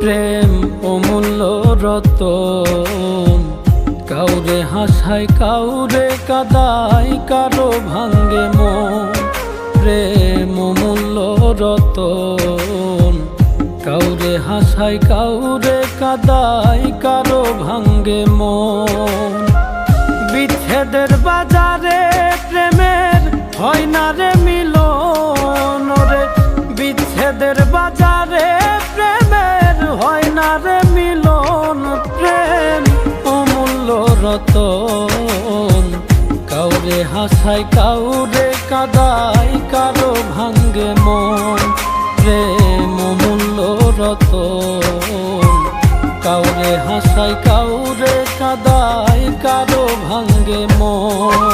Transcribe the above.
প্রেম অমূল্য রতন, কাউরে হাসায় কাউরে কাদায়, কারো ভাঙ্গে মন। প্রেম অমূল্য রতন, কাউরে হাসায় কাউরে কাদায়, কারো ভাঙ্গে মন। বিচ্ছেদের বাজারে প্রেমের হয় না রে মিলন রে, বিচ্ছেদের বাজারে প্রেমের হয় না রে মিলন। প্রেম অমূল্য রতন, কাউরে হাসায় কাউরে কাদায়, কারো ভাঙ্গে মন। প্রেম অমূল্য রতন, কাউরে হাসায় কাউরে কাদায়, কারো ভাঙ্গে মন।